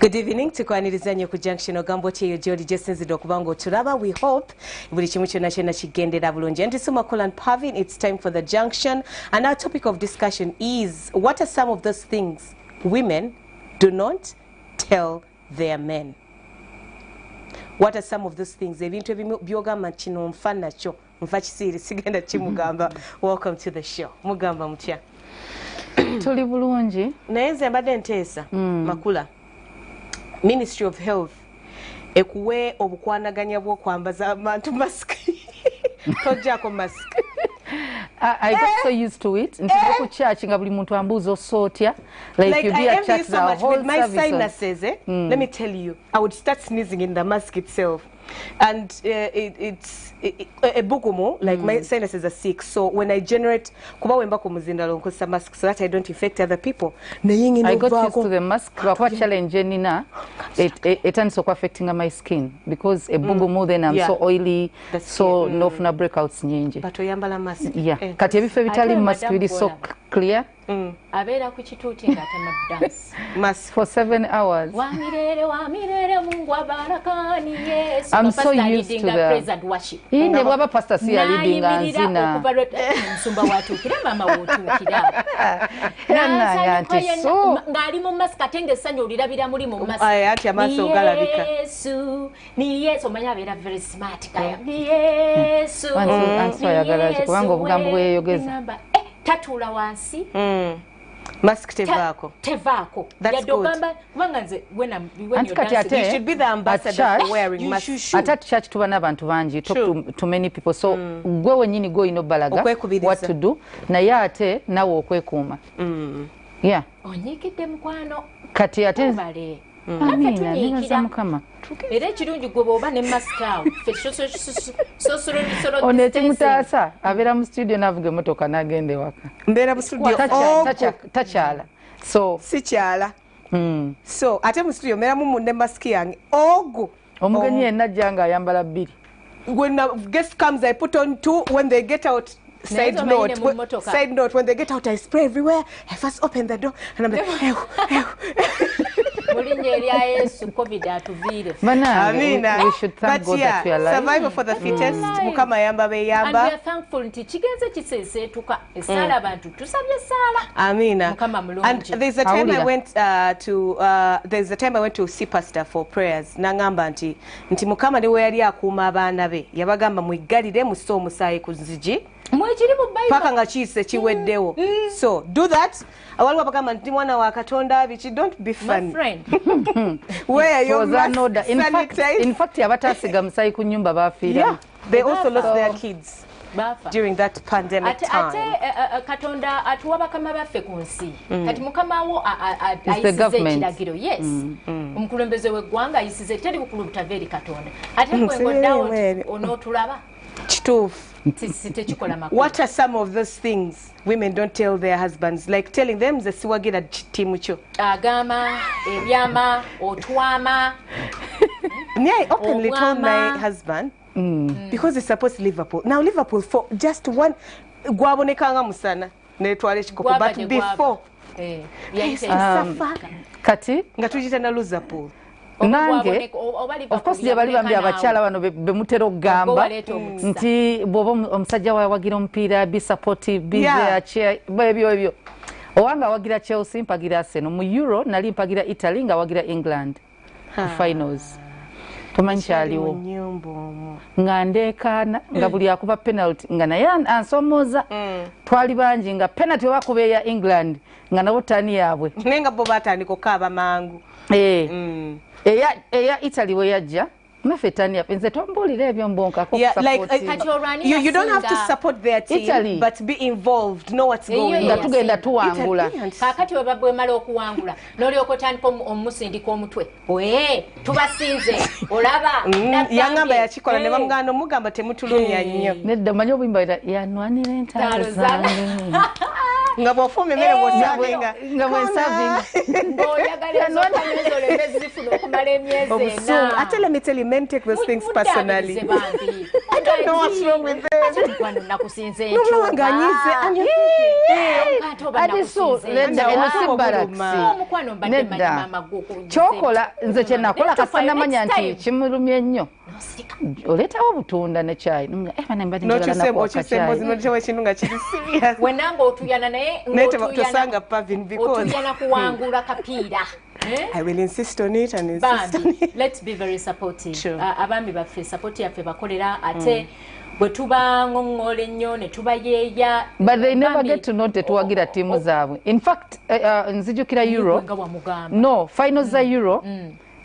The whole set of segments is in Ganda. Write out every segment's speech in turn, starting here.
Good evening to Kwanilizanyo ku Junction ogambo cheyo Jody Jesinzido kubango turaba. We hope buli kimu kyonna kyonna kigendera bulungi. And Sumakola and Pavin, it's time for the Junction. And our topic of discussion is, what are some of those things women do not tell their men? What are some of those things? Ebintu ebyogamba kino nfa nakyo nfa kisiri sigenda kimugamba. Welcome to the show. Mugamba mutya. Tuli bulungi. Naye nze mbadde nteesa makula. Ministry of Health ekuwe obukwanaganya bw'okwambaza abantu mask. Tojjako mask. I got so used to it. Nti ku church nga buli muntu ambuzo sotya. Like you be at church so much with my sinuses, let me tell you, I would start sneezing in the mask itself. And it's a bugumu, like my sinuses are sick. So when I generate, kuba wemba kumuzindalo nkosa mask so that I don't infect other people. I got used to the mask. Wakwa challenge nina, it ends up affecting my skin because a bugumu then I'm so oily, so nofuna breakouts nyingi. But oyambala mask. Yeah. Kati ebife bitali mask really so clear. Abera ku kituuti nga dance. Mask for 7 hours. Mungu abarakani Yesu. I'm so used to the praise and worship. Inde baba pastor si leading anzina. Nsumba watu kira mama wotu kira. So ngali mu mask atenge sanyo lirabira muri mu mask. Ay ati amaso galabika. Yesu ni Yesu manya abera very smart kaya. Ni Yesu. Anso yagalaje kubanga obugambo bweyogeza. Tatula wansi. Mask tevako. Tevako. That's good. When you're dancing, you should be the ambassador for wearing mask. At church tubana abantu banji talk to many people. So gwe wenyini go ino balaga what to do. Na yate nawo okwekuuma. Yeah. Onyikidde mukwano. Kati ate Amina ninza mukama. Era ekirungi gwe bwoba ne mask awo. Onete mutasa abera mu studio navuga emotoka nagende waka. Mbera mu studio tachala. So sikyala. So ate mu studio mera mu ne mask yange. Ogo. Omugenyi enajjanga ayambala bbiri. When a guest comes I put on 2. When they get out, side note, when they get out I spray everywhere. I first open the door and I'm like we should thank God that we are alive. Survival for the fittest. Mukama yamba be yamba. And we are thankful nti kigenze kisesetuka esala abantu tusabye sala. Amina. Mukama mulungi. And there's a time I went to see pastor for prayers. Nangamba nti Mukama ne we yali akuuma abaana be. Yabagamba muigalire muso omusaayi ku nzigi. Paka nga chise chiweddewo. So do that. Awaliwo bagamba nti mwana wa Katonda bichi, don't be funny. My friend. Where your in fact abatasiga musayi ku nyumba bafiira. Yeah. They also lost their kids during that pandemic time. Ate Katonda atuwa bakama baffe ku nsi. Kati mukama wo ayisize ekiragiro. Yes. Omukulembeze w'eggwanga ayisize teri bukulu butaveri Katonda. Ate kwengoddawo onootulaba. Kituufu. What are some of those things women don't tell their husbands? Like telling them the siwagira timu cho. Agama, ebyama, otwama. I openly told my husband because it's supposed to Liverpool. Now Liverpool for just one gwabonekanga musana netwale chikopo, but before kati nga tujita na Liverpool. Nange of course je bali bambya abakyala bano bemutero gamba nti bobo omusajja wagira omupiira be supportive be there chair ebyo owanga wagira Chelsea mpagira Arsenal mu Euro nali mpagira Italy nga wagira England finals tumanyi aliwo nga ndekana nga buli akuba penalty nga naye ansomoza twali banji nga penalty wakuba ya England nga nabo tani yabwe nenga bo batandiko kaba mangu Eya Italy we yajja mafetani apenze tombulire ebyo mbonka ko support. You don't have to support their team, Italy, but be involved, know what's going on. Tugenda tuwangula. Kakati we babwe mala okuwangula. Noli okotandika omusindika omutwe. Tubasinze. Olaba. Yangamba yakikola ne bamuganda omugamba temutulumya nnyo. Nedda manyo bimba yanwanira entalo zange. Nga bofome mere bosabenga. Nga bwesavinga. Boyagala zokanyezo lemezifuno okumala emyezi ena. Let me tell you, men take those things personally. I don't know what's wrong with them. No, kyokola nze kyenakola kasanamanya nti kimulumye nnyo oleetawo obutunda ne kyayi wenanga otuyana naye otuyana kuwangula kapiira. I will insist on it and insist on it. Let's be very supportive. Abami baffe support yaffe bakolera ate bwe tuba ngongole nnyo ne tuba yeeya. But they never get to know tetuwagira timu zaabwe. In fact, nzijukira Euro. No, finals za Euro.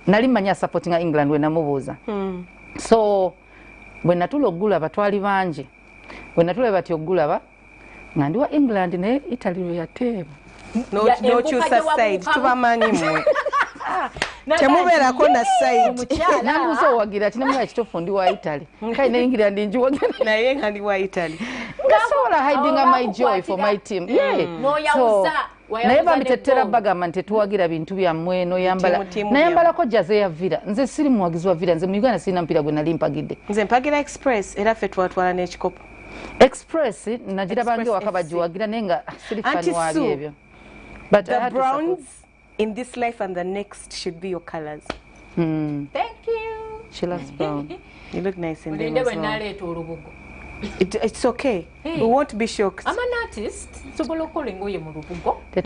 Nali manya supporting England we namubuuza. So when natula ogulaba twali bangi. When natula bati ogulaba nga ndi wa England ne Italy yateeba. No choose a side. Tubamanyi mwe. Temubeerako na side. Nambuuza owagira ati namulaba kitofu ndi wa Italy. Kale ne England njiwagira. Naye nga ndi wa Italy. Ngasobola hiding my joy for my team. So naye bamitetera bagamba nti tetuwagira bintu byammwe nayambalako jaze ya vira. Nze siri muwagizi wa vira. Nze mu Uganda sirina mpira gwe nali mpagidde. Nze mpagira Express era ffe twatwala n'ekikopo. Express nagira bange wakabajiwagira naye nga siri fani wali ebyo. But the browns in this life and the next should be your colors. Thank you. She loves brown. You look nice in them as well. It's okay. We won't be shocked. I'm an artist. So bolokolingoye mu lubugo. I've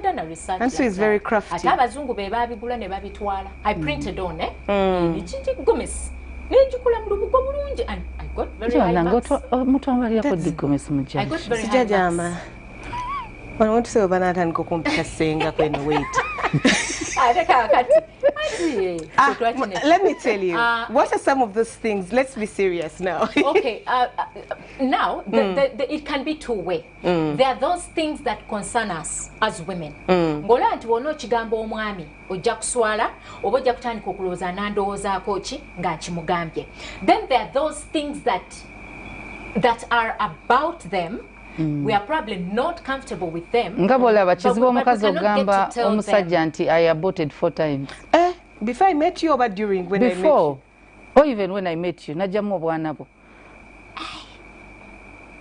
done a research. And so it's very crafty. Abazungu be babigula ne babitwala. I printed on Ichiti Gomez. Nejukula mu lubugo bulungi and I got very high marks. Mutu ambaliyako Gomez mujaji. I got very high marks. I want to say banana nko kumpita senga kwenye weight. Let me tell you, what are some of those things? Let's be serious now. Okay, now it can be two-way. There are those things that concern us as women. Ngola nti wono kigambo omwami ojja kuswala oba ojja kutandika okulowooza nandowoozaako ki nga nkimugambye. Then there are those things that are about them. We are probably not comfortable with them. Ngabola bachizibo omukazi ogamba omusajja nti I aborted 4 times. Before I met you or during when I met you? Or even when I met you, najjamu obwana bwo.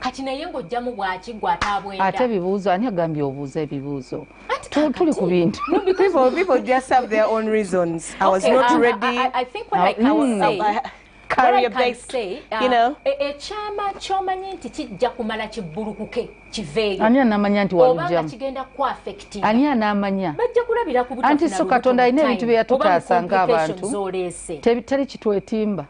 Kati naye ng'ojjamu bwaki gw'ataabwenda. Ate ebibuuzo ani agambye obuuza ebibuuzo? Tuli ku bintu. People just have their own reasons. I was not ready. I think what I can say. Career based, you know. Echama chomanyi nti kijja kumala kibbulukuke kiveeyo. Ani anamanya nti walujjamu. Obanga kigenda ku affecting. Ani anamanya. Bajja kulabira ku butafuna. Anti so Katonda alina ebintu bye yatutaasanga abantu. Tebitali kitwetimba.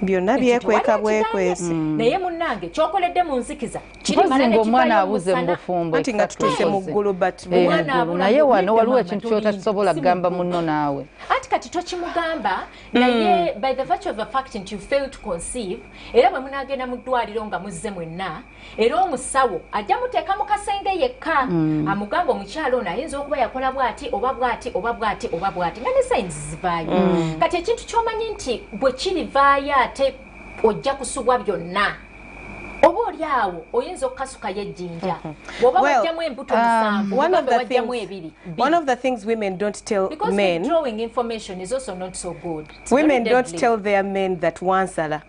Byonna byekweka bwekwese. Naye munnange kyokoledde mu nzikiza. Kirimala omwana abuze mu bufumbo. Anti nga tutuse mu ggulu but naye wano waliwo ekintu kyotasobola kugamba munno naawe. Ati kati tokimugamba naye by the virtue of the fact that you fail to conceive era bwe munaagenda mu ddwaliro nga muzze mwenna era omusawo ajja muteeka mu kasenge yekka amugamba omukyalo ono ayinza okuba yakola bw'ati oba bw'ati oba bw'ati oba bw'ati nga ne sayinzi zivaayo. Kati ekintu ky'omanyi nti bwe kirivaayo ate ojja kusubwa byonna. Oba oli awo oyinza okukasukayo ejjinja. Bw'oba wajjamu embuto musanvu wajjamu ebiri. One of the things women don't tell because men. Because withdrawing information is also not so good. Women don't tell their men that wansala.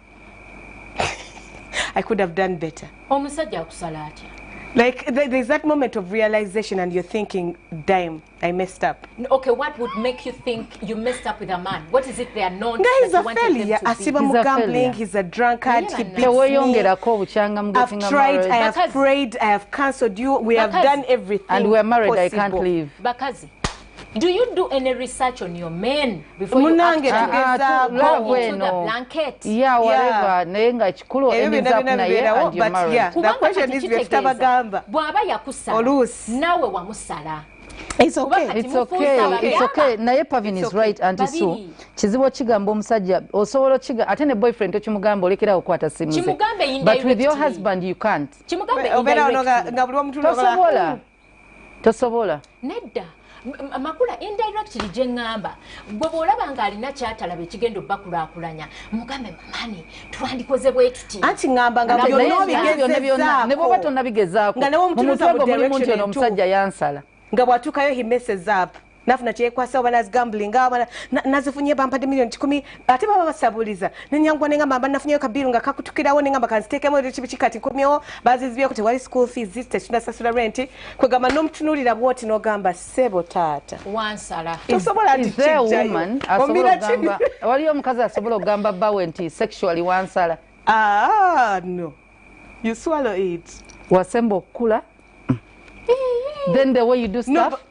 I could have done better. Omusajja akusala atya? Like there's that moment of realization and you're thinking, damn, I messed up. Okay, what would make you think you messed up with a man? What is it they are known to? He's a failure. Asiba gambling, he's a drunkard, he beats me. I've tried, I have prayed, I have cancelled you, we have done everything. And we're married, possible. I can't leave. Bakazi, do you do any research on your men before you actually go into the blanket? Yeah, whatever. Nenga chikulo endizaku na ye and you're married. Yeah, the question is bw'etabagamba. Bw'aba yakusala. Nawe wamusala. It's okay. It's okay. It's okay. Naye Pavin is right, Auntie Sue. Kizibu kigamba omusajja osobola kiga ate ne boyfriend tokimugambo olekera okwata simu ze. But with your husband you can't. Tosobola. Nedda. Makula indirectly jengamba gwe bolaba nga alina kyatala be kigendo bakulaakulanya mugambe mamani twandikoze bwe tuti anti ngamba nga byonna ne bobato nabigezaako mu mutwe gwo mulimu nti ono omusajja yansala nga bwatukayo he messes up nafuna kyekwasa oba nazigambling nazifunye bampadde million 10 ate baba basabuliza nenyangwa nengamba mba nafunyeyo kabiru nga kakutukirawo nengamba kanzitekemu ekibi kati nkomyewo bazizibyeko tewali school fees tetunasasula rent kwegamba n'omutunuulira bwoti n'ogamba ssebo taata wansala tosobola waliyo omukazi asobola okugamba bbawe nti sexually wansala no you swallow it wasemba okukula then the way you do stuff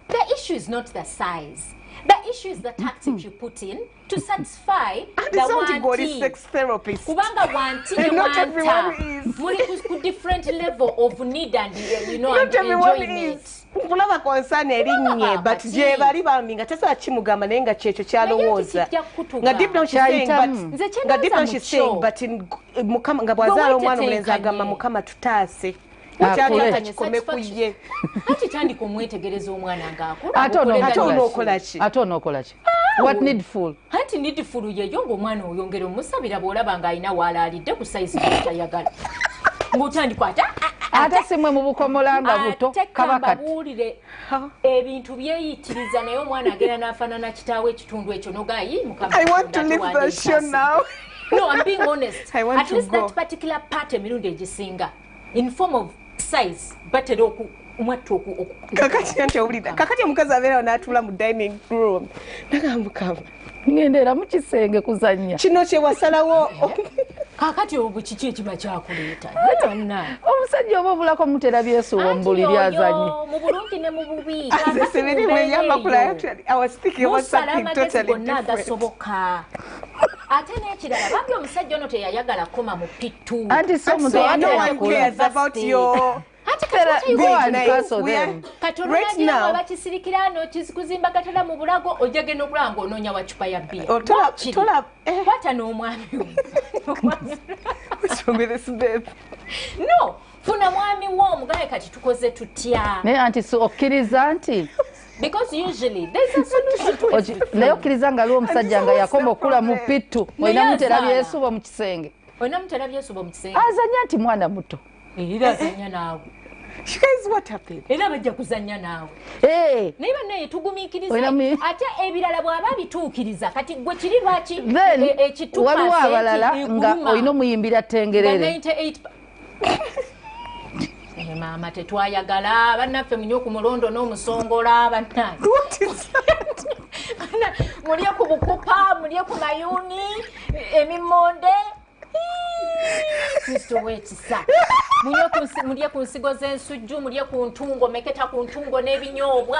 The issue is not the size. The issue is the tactic you put in to satisfy the one team. Sex therapist. Kubanga one team, not everyone is. Muli different level of need and not and enjoyment. Kulaba concern erinye but je bali baminga tasa kimugamba nenga checho kyalowooza nga deep down she's saying but mukama nga bwazala omwana omulenzi agamba mukama tutaase Okyataka kikome kuye. Ati tandika omwetegereza omwana ng'akula. Ate onookola ki? What needful? Anti needful yeyo ng'omwana oyongera omusabira bw'olaba ng'alina waalaalidde ku sayizi ky'ayagala. Ng'otandika ate simwe mu bukomola nga buto kaba kati. Buulire ebintu byeyitiriza naye omwana agenda n'afaanana kitaawe ekitundu ekyo n'ogayi mukama. I want to leave the show now. No, I'm being honest. I want At least that particular part emirundi egisinga in form of size batera omwattu kakati nti owulira kakati omukazi abeera n'atula mu dining room nagambukamba ngendera mu kisenge kuzannya kino kye wasalawo kakati obwo kiki ekiba kyakuleeta omusajja oba obulako mutera byesuuba mu buliri azanye mu bulungi ne mu bubi gonna agasoboka ate n'ekirala bambi omusajja ono teyayagala koma mu pittu anti so omuntu katolonanyewa bakisirikira nokizikuzimba katala mu bulago ojage n'obulanga onoonya wa cupa ya bbiya kwata n'omwami no funa mwami wo omugaye kati tukoze tutya naye anti okkiriza nti because usually there's a solution to it. Naye okkiriza nga aliwo omusajja nga yakoma okula mu pittu olina mutera byesuuba mu kisenge azanya nti mwana muto era azanya naawe what happened era bajja kuzanya naawe naye bannaye tugumiikiriza ate ebirala bw'aba bituukiriza kati gwe kiri lwaki waliwo abalala nga olina omuyimbira tengerere maama tetwayagala bannaffe munyo ku mulondo n'omusongola bannaye mulye ku bukupa mulye ku mayuuni emimonde kristo wekisa mulye ku nsigo z'ensujju mulye ku ntungo meketa ku ntungo n'ebinyoobwa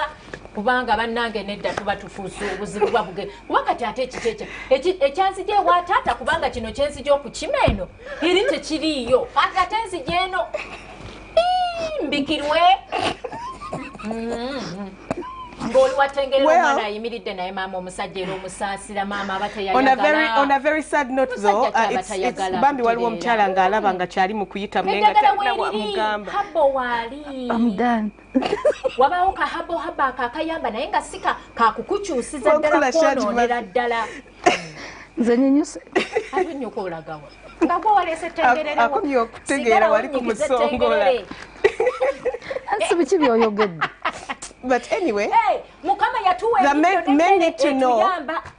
kubanga bannange nedda tuba tufuusa obuzibu bwabuge kuba kati ate ekikyeekyo ekyanzija ewa taata kubanga kino kyenzija okukima eno eri tekiriiyo ate enzija eno mbikirwe ng'oli watengerera omwana ayimiridde naye maama omusajja era omusaasira maama abatayagala. On a very sad note though, bambi waliwo omukyala ng'alaba nga kyali mu kuyita mugamba habo waali wabaawo ka habo akakayamba naye nga si kakukukyusiza ddala kwonoonera ddala nze nyenyuse ate nnyoko olagawa nga gwe waleese tengererewo akomye okutegeera wali ku musongola ansi biki byoyogedde. But anyway, the men need to know.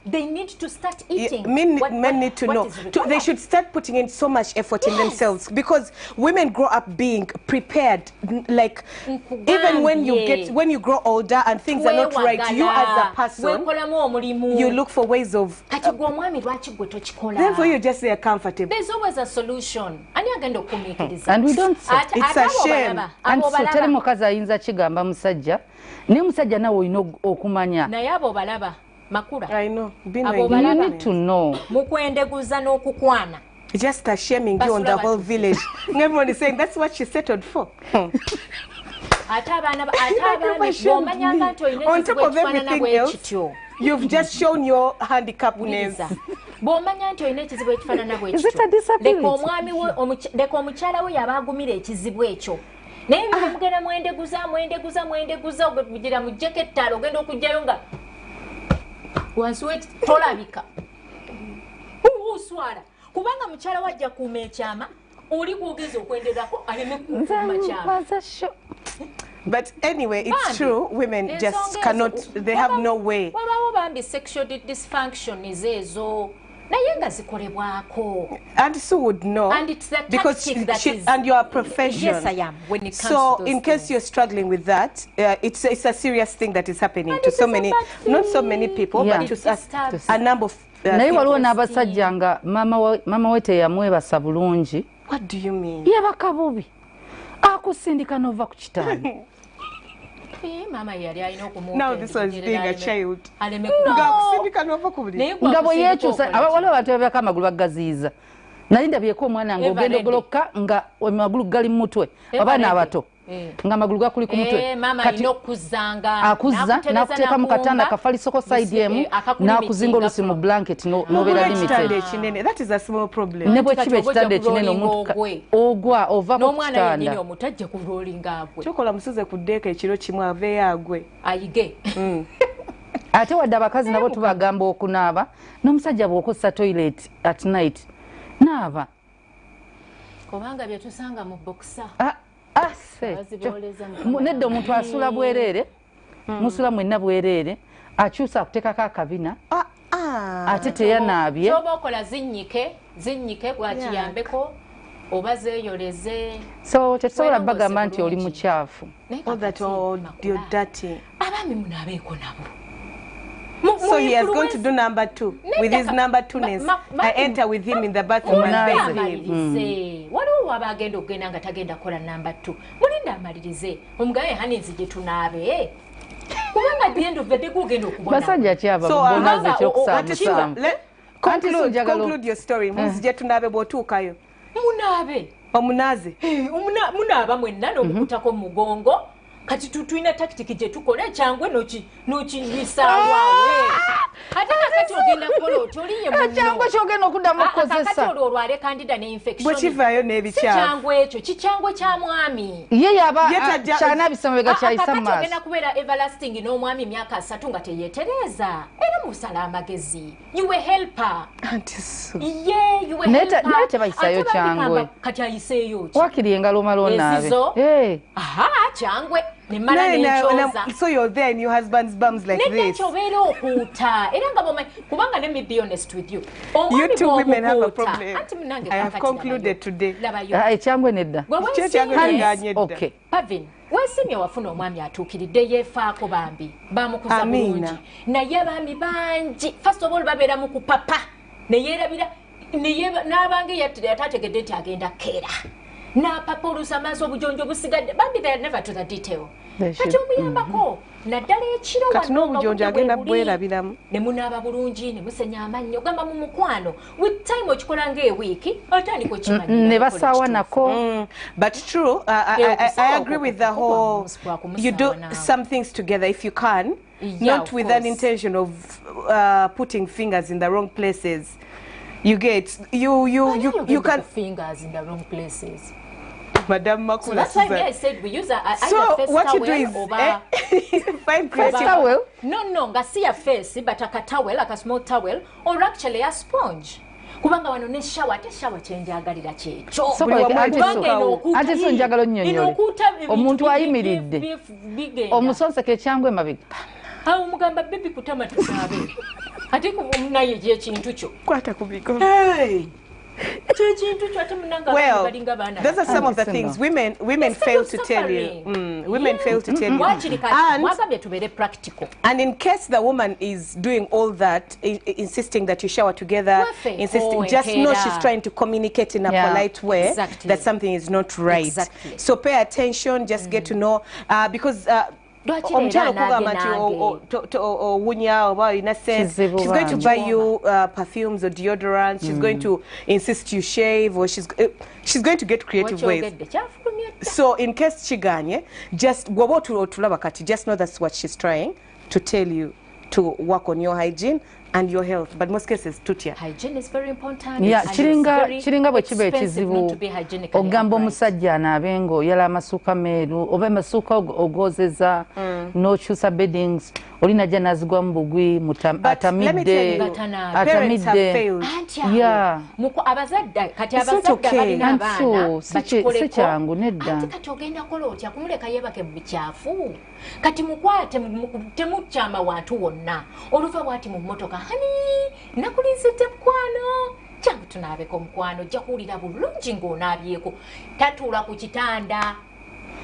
They need to start eating. Men need to know. They should start putting in so much effort in themselves because women grow up being prepared. Like even when you grow older and things are not right, you as a person, you look for ways of. Therefore, you're just there comfortable. There's always a solution. And we don't. It's a shame. And so tell me, mukazi ayinza kigamba musajja. Ne musajja nawe olina okumanya. Naye abo balaba makula. I know. You need to know. Mukwendeguza n'okukwana. Just shaming you on the whole village. Everyone is saying that's what she settled for. On top of everything else, you've just shown your handicapness. Bw'omanya nti olina ekizibu ekifaanana bwe kityo. Is it a disability? Leka omukyala we yaba agumira ekizibu ekyo. Naye mugenda mwendeguza okugira mu jaketalo ogenda okujjayo nga wansi we tolabika uswala kubanga mukyala wajja kuuma ekyama oli gwogeza okwenderako aleme kuuma kyama. But anyway, it's true. Women just cannot. They have no way. Bambi sexual dysfunction is ezo. And Sue would know, and it's the because and you are a professional. Yes, I am. When it comes so, to those in case things. you're struggling with that, it's a serious thing that is happening to so many, not so many people, but to a number of naye waliwo n'abasajja nga mama we teyamwebasa bulungi. What do you mean? Yebaka bubi akusindika nova ku kitanda. Now this was being a child. Nga bwe yekyusa waliwo abantu abeeko amagulu bagaziiza. Nali ndabyeko omwana nga ogenda ogoloka nga amagulu gali mu mutwe abaana abato nga amagulu gakuli ku mutwe kati akuzza n'akuteeka mu katanda kafalisoko side emu n'akuzinga olusi mu blanket n'obeera limited. That is a small problem. Ne bwe kiba ekitanda ekinene omuntu ogwa ova ku kitanda. Kyokola musuze ku ddeeka ekiro kimu aveeyo agwe. Ayige. Ate wadde abakazi nabo tubagamba okunaaba n'omusajja bw'okozesa toilet at night naaba. Kubanga bye tusanga mu boxer. Nedda omuntu asula bwereere musula mwenna bwereere akyusa akuteekako akabina ate teyanaabye. Ky'oba okola zinnyike bwakiyambeko oba zeeyoleze. So tetusobola bagamba nti oli mukyafu. Abaami munaabeeko nabo. So he is going to do number 2 with his number 2ness. I enter with him in the bathroom and bathe him. Waliwo waba agenda okugenda nga tagenda kola number 2. Mulinda amalirize. Omugaye hani nzije tunaabe. Kubanga the end of the day kugenda okubona. Basajja kyava bonaze ky'okusamba. Conclude your story. Nzije tunaabe bw'otuukayo. Munaabe. Omunaze. Munaaba mwenna n'omukutako mugongo. Kati tutwina tactic je tukole cyangwe noki bisaawawe ate nakati ogenda kola otoliye mu cyangwe kyogenda okuddamu okukozesa kati olwale candida ne infection bwekivayo n'ebikyafu cyangwe ekyo kikyangwe kya mwami ye yaba cyana bisomwe gakyayisa mu maaso ogenda kubeera everlasting n'omwami myaka 3 nga teyetereza era musala amagezi you were helper ye you were helper nete bayisayo cyangwe kati ayiseyo wakiri engalo malo naabe aha cyangwe. So you're there in your husband's bums like this. You two women have a problem. I have concluded today. Okay. Pavin, wesimye wafuna omwami atuukiridde yeefaako bambi bamukuza bulungi naye abaami bangi first of all babeera mu kupapa neyeerabira n'abange yatategedde nti agenda keera n'apapa oluusi amaaso obujonjo busigadde bambi they are never to the detail kati omuyambako naddala ekiro kati n'obujonjo agenda bwerabiramu ne munaaba bulungi ne musenya amannyo gamba mu mukwano with time okikola ng'ewiiki otandika okimanya ne basaawa nako. But true, I agree with the whole you do some things together if you can, not with an intention of putting fingers in the wrong places. You get you can fingers in the wrong places. Madam Makula. So that's why I said we use a so what you do is find face towel. No, nga see a face but a towel, like a small towel, or actually a sponge. Kubanga wano ne shower te shower change agalira checho. So ate so njagalo nnyonnyole. Omuntu ayimiridde. Omusonse ke kyangwe mabega. Awo mugamba baby kutama tusabe. Ate ku naye je kintu kyo. Kwata kubiko. Well, those are some of the things women fail to tell you. Women fail to tell you. And in case the woman is doing all that, insisting that you shower together, just know she's trying to communicate in a polite way that something is not right. So pay attention, just get to know, because omukyalo kugamba nti owunya oba olina sense, she's going to buy you perfumes or deodorants, she's going to insist you shave, or she's going to get creative ways. So in case chiganye, just gwoba otulaba kati, just know that's what she's trying to tell you, to work on your hygiene and your health, but most cases tutya. Hygiene is very important. Yeah, chiringa bwe kiba ekizibu ogamba omusajja anaabengo yala amasuuka meeru oba amasuuka ogozeza n'okyusa beddings olina jja nazigwa mu bugwi atamidde abazadde kati abazadde balina abaana si kyangu nedda ate kati ogenda kola otya kumuleka yeebake mu bukyafu kati mukwate temukyama wantu wonna oluva bwati mu mmotoka hani nakulinzidde mukwano kyangu tunaabeko mukwano ojja kuwulira bulungi ng'onaabyeko tatuula ku kitanda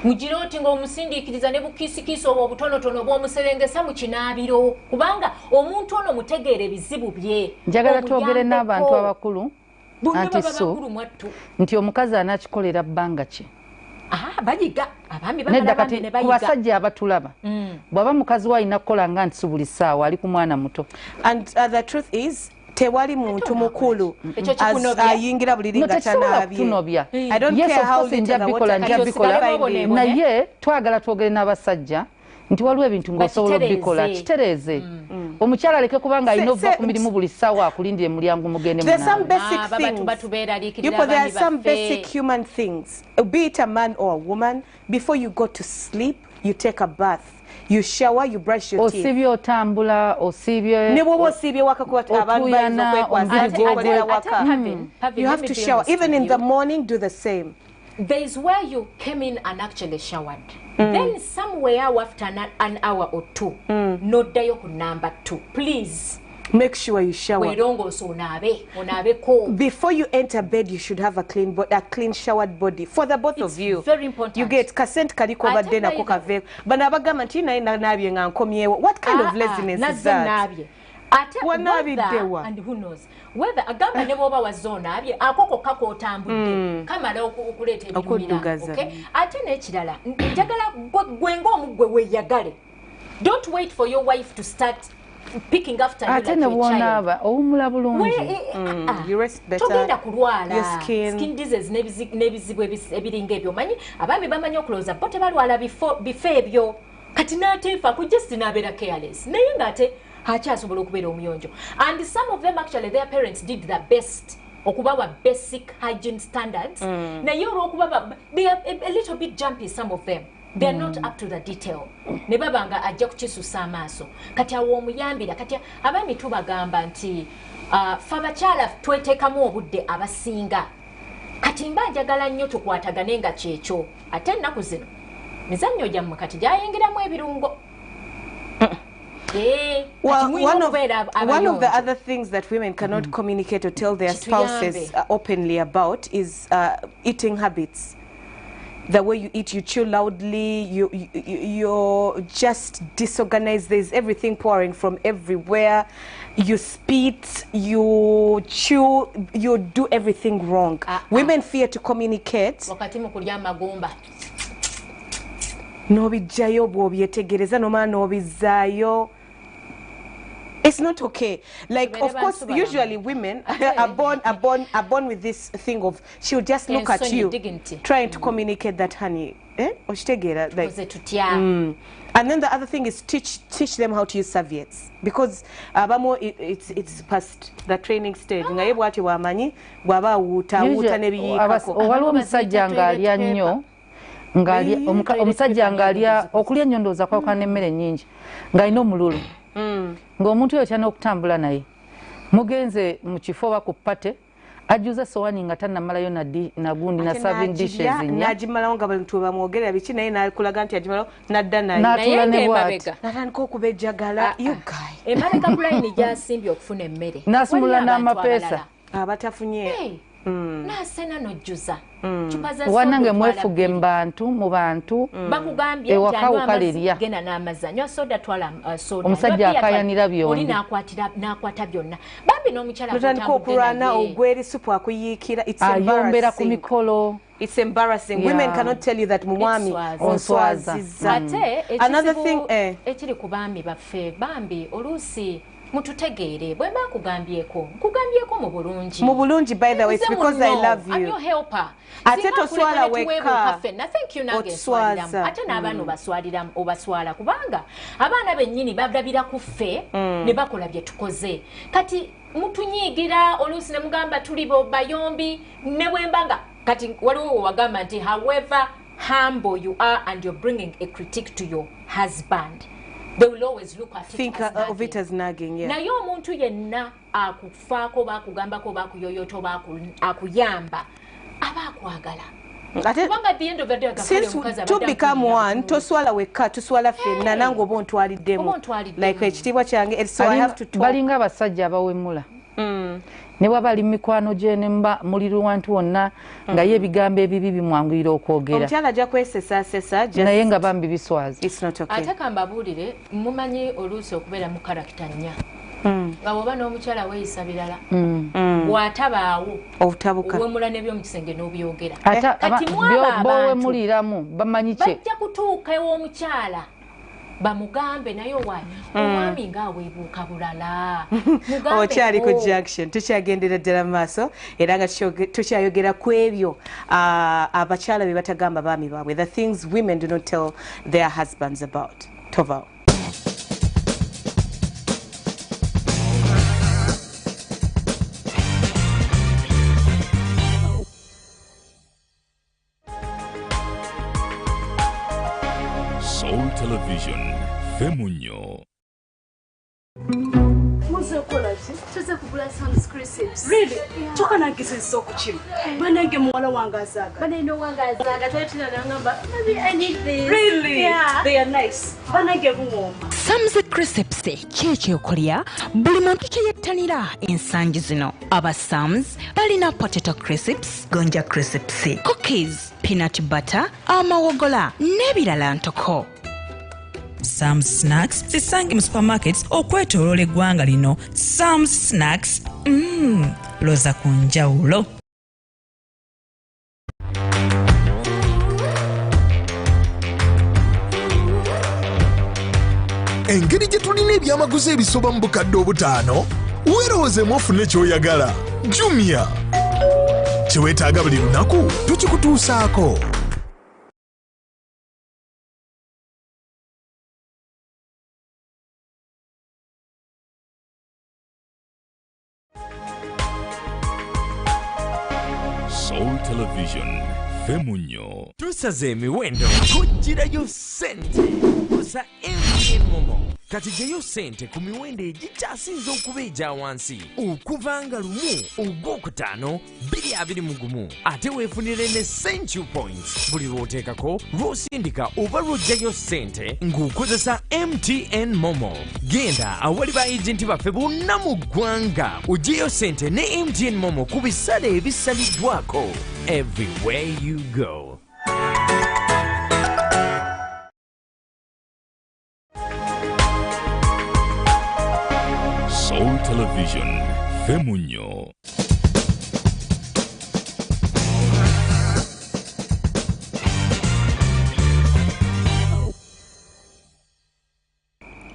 mugira oti ng'omusindiikiriza ne bukiisikiisi obwo obutonotono bw'omuserengesa mu kinaabiro kubanga omuntu ono mutegeera ebizibu bye njagala twogere n'abantu abakulu anti so nti omukazi anaakikolera bbanga ki bayiga abambi nedda kati ku basajja abatulaba bw'aba mukazi we alina kukola nga nti si buli ssaawa ali ku mwana muto and the truth is tewali muntu mukulu ayingira buli linga tanaabye I don't care how nja bikola naye twagala twogere n'abasajja nti waliwo ebintu ng'osobola obikola kitereeze omukyala aleke kubanga alina ova ku mirimu buli ssaawa akulindire mulyango mugende there are some basic human things, be it a man or a woman. Before you go to sleep, you take a bath, you shower, you brush your teeth. Osibye otambula, osibye ne bwoba osibye waka kuba abantu bayinza okwekwasa waka. You have to shower. Even in the morning, do the same. There is where you came in and actually showered. Then somewhere after an hour or two, noddayo ku number 2. Please. Make sure you shower. Before you enter bed, you should have a clean showered body for the both of you. Very important. You get consent kaliko badde nako kave. Bana bagamba nti naina nabye nga nkomyewo. What kind of laziness is that? And who knows whether agamba ne boba wazona abye akoko kako otambudde kamala okuleeta ebirumira okay ate n'ekirala njagala gwengo omugwe weyagale. Don't wait for your wife to start picking after you like your child. Owumula bulungi. You rest better. Togenda kulwala. Your skin disease n'ebizibu ebiringa ebyo manyi abambi bamanyi okuloza bo tebalwala bifo ebyo kati n'ateefa ku just n'abeera careless naye ng'ate akyasobola okubeera omuyonjo. And some of them actually their parents did their best okubawa basic hygiene standards naye olw'okuba they are a little bit jumpy, some of them. They are not up to the detail. Ne babanga ajja kukisusa amaaso. Kati awo omuyambira kati abami tubagamba nti fa bakyala tweteekamu obudde abasinga. Kati mba njagala nnyo tukwatagane nga kyekyo. Ate ennaku zino mizannyo gyammwe kati gyayingiramu ebirungo. Well, one of the other things that women cannot communicate or tell their spouses openly about is eating habits. The way you eat, you chew loudly, you're just disorganized. There's everything pouring from everywhere. You spit, you chew, you do everything wrong. Women fear to communicate. Nobijayo bwobyetegereza no maana nobizayo. It's not okay. Like, of course, usually women are born with this thing of she'll just look at you, trying to communicate that, honey. Like, and then the other thing is teach them how to use serviettes, because it's past the training stage. Omusajja ng'alya okulya nnyo ndowooza kwawukana n'emmere nnyingi ng'alina omululu ng'omuntu oyo kyalina okutambula naye mugenze mu kifo oba ku ppate ajjuza sowaani nga tannamalayo nagundi na serving dishes nnya n'agimalawo nga bantu bamwogerera biki naye n'akulaga nti agimalawo n'adda naye n'atuula ne bw'ati n'atandika okubejjagala you guy emabega bulayini gy'asimbye okufuna emmere n'asumulula n'amapeesa abatafunye n'asena n'ojjuza wanange mwefuge mu bantu bakugambye ewaka ukalirya genda n'amazzi anywa soda twala soda omusajja akayanira byonna oli n'akwata byonna bambi n'omukyala kutandika okulwana ogweri supu akuyiikira ayombera ku mikolo. It's embarrassing. Yeah. Women cannot tell you that mwami onswaziza. Ate another thing ekiri ku bambi baffe bambi oluusi mututegeere bwe bakugambyeko mu bulungi by the way it's because I love you I'm your helper ate toswala weka otwaliramu ate n'abaana obaswala kubanga abaana bennyini balabira ku ffe ne bakola bye tukoze kati mutunyiigira oluusi ne mugamba tuli bayombi ne bwembanga kati waliwo wagamba nti however humble you are and you're bringing a critique to your husband they will always look at think of it as nagging. Yeah. Naye omuntu yenna akufaako bakugambako bakuyoyoto akuyamba aba akwagala. Since to become one, toswala weka, toswala fenna nango bontwaliddemu. Like ekitibwa kyange, so I have to talk. Balinga abasajja abawemula. Ne wabali mikwano gye nemba muli wantu wonna nga yebigambo ebibi bimwanguyira okwogera. Omukyala ajja kwesesa naye nga bambi biswazi. It's not okay. Ate kambabuulire mumanyi oluusi okubeera mu karakita nnya. Nga bw'oba n'omukyala weeyisa birala bw'atabaawo obutabuka owemula n'ebyomukisenge n'obyogera kati bowemuliramu bamanyi kye bajja kutuuka ew'omukyala bamugambe naye wayi omwami ng'aweebuuka bulala okyali ku junction tukyagendera ddala mu maaso era nga tukyayogera ku ebyo abakyala be batagamba baami baabwe the things women do not tell their husbands about. Tova. Soul Television, Femunyo. Really? Toka na ngise soko chino. Banenge mwala wangazaga. Baneno wangazaga twetina nangamba maybe I need this. Really? Yeah. They are nice. Banenge bumoma. Sam's Crisps cheche okolya buli muntu kyeyettanira ensangi zino. Aba Sam's balina potato crisps, gonja crisps, cookies, peanut butter, amawogola n'ebirala ntoko. Sam's Snacks zisange mu supermarkets okwetooloola eggwanga lino. Sam's Snacks loza ku njawulo. Engeri gye tulina ebyamaguzi ebisoba mu bukadde obutaano weerowoozemu ofune ky'oyagala. Jumia kye weetaaga buli lunaku tukikutuusaako. Soul Television, Femunyo. Tusaze emiwendo tugirayo sente kusa MTN Momo. Kati gyeyo sente ku miwendo egikyasinze okuba egya wansi okuvanga lumu ogwokutaano 221 ate weefunire ne Century Points buli lw'oteekako lw'osindika oba lw'oggyayo sente ng'okozesa MTN Momo. Genda awali ba agenti baffe bonna mu ggwanga oggyeyo sente ne MTN Momo ku bisale ebisaliddwako everywhere you go. Soul Television, Femunyo.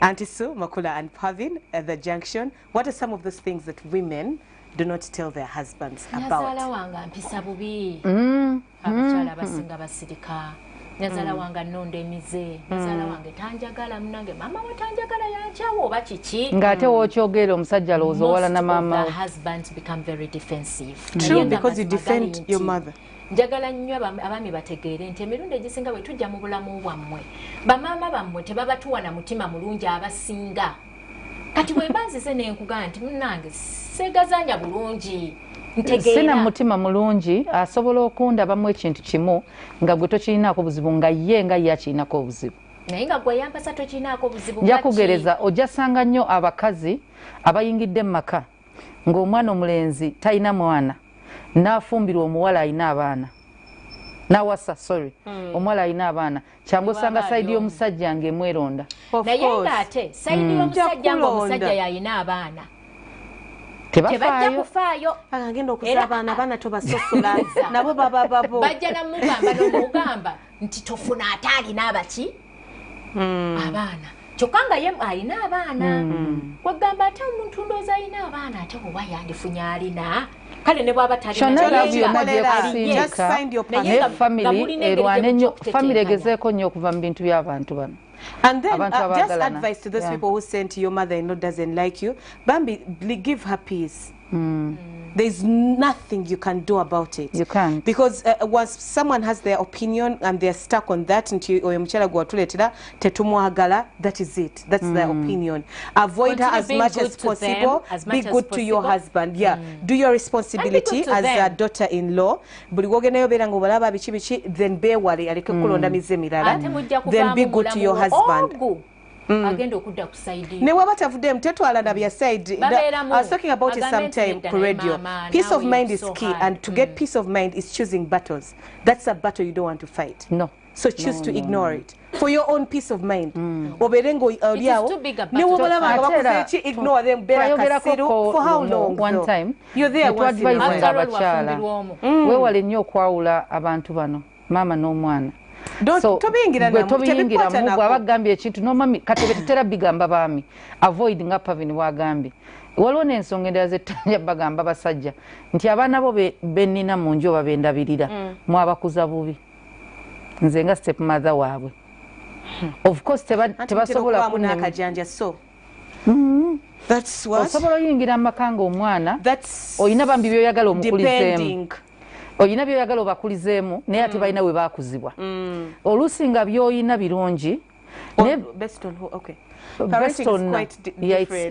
Auntie Sue, Makula and Pavin at the junction. What are some of those things that women do not tell their husbands about? Nazala wanga mpisa bubi. Abakyala basinga basirika. Nazala wanga nonde emize. Nazala wange tanjagala munange mama we tanjagala yanchawo oba kiki. Ngate wokyogera omusajja alowooza owala na mama. Most of the husbands become very defensive. True, because you defend your mother. Njagala nnyo abaami bategeere nti emirundi egisinga bwe tujja mu bulamu bwammwe bamaama bammwe tebabatuwa na mutima mulungi abasinga. Kati bwe mbanzize ne nkugaa nti munnange seegazanya bulungi ntegeera. Sina mutima mulungi asobola okundabamu ekintu kimu nga gwe tokirinaako buzibu nga ye nga ye akirinako obuzibu. Naye nga gwe yampasa tokirinaako obuzibu. Nja kugereza ojasanga nnyo abakazi abayingidde mu maka ng'omwana omulenzi talina mwana n'afumbirwa omuwala alina abaana. Nawasa, sorry. Omuwala alina abaana. Kyangu osanga sayidi y'omusajja ng'emweronda. Naye ng'ate sayidi y'omusajja ng'omusajja yalina abaana. Tebajja kufaayo. Agenda okuzaa abaana tobasosola. Nabo baba babo. Bajja namugamba n'omugamba nti tofuna ate alina abaki? Abaana. chokanga ye alina abaana wagamba ate omuntu ndooza alina abaana ate oba yandifunye alina kale ne bwaba family egezeeko nnyo okuva mu bintu by'abantu bano. And then just advice to those people who sent your mother-in-law doesn't like you. Bambi, give her peace. There's nothing you can do about it. You can't. Because once someone has their opinion and they're stuck on that, that is it. That's their opinion. Avoid her as much as possible. Be good to your husband. Yeah. Do your responsibility as a daughter-in-law. Then be worry. Then be good to your husband. Agenda okudda ku side ne waba tavudde mtetwala na bya side. I was talking about it sometime for radio. Peace of mind is key, and to get peace of mind is choosing battles. That's a battle you don't want to fight. No. So choose to ignore it for your own peace of mind. Oberengo oliao ne wabala ignore them for how long? One time you're there once in a while. Wewale nnyo okwawula abantu bano maama n'omwana. Tobiyingira mu bw'abagambye ekintu nomami katebe tutera bigamba baami avoid nga Pavin wagambye waliwo n'ensonga endala zetanja bagamba basajja nti abaana bo bennina mu nju oba bendabirira mwabakuza bubi nze nga step mother waabwe of course tebasobola kunakajanja so osobola oyingira mu maka ng'omwana olina bambi byoyagala omukulizeemu oyina byoyagala obakulizeemu naye ate balina we baakuzibwa oluusi nga byoyina birungi it's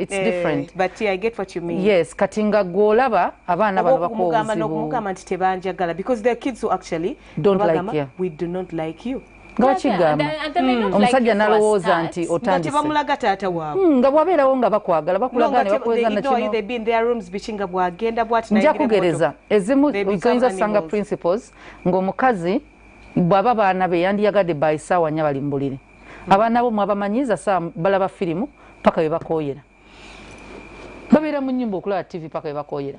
different. But yeah, I get what you mean. Yes, kati nga gwolaba abaana bano bakobuzibu nti tebanjagala because there are kids who actually don't like you. We do not like you. Omusajja nalowooza nti otandise tebamulaga taata waabwe nga bwabeerawo nga bakwagala bakulagane bakuweza na kino nja kugereza ezimu zoyinza sanga principles ng'omukazi bw'aba baana be yandiyagadde by ssaawa nnya bali mu buliri abaana bo mwabamanyiza saa balaba firimu paka bwe bakooyera babeera mu nnyumba okulaba TV paka bwe bakooyera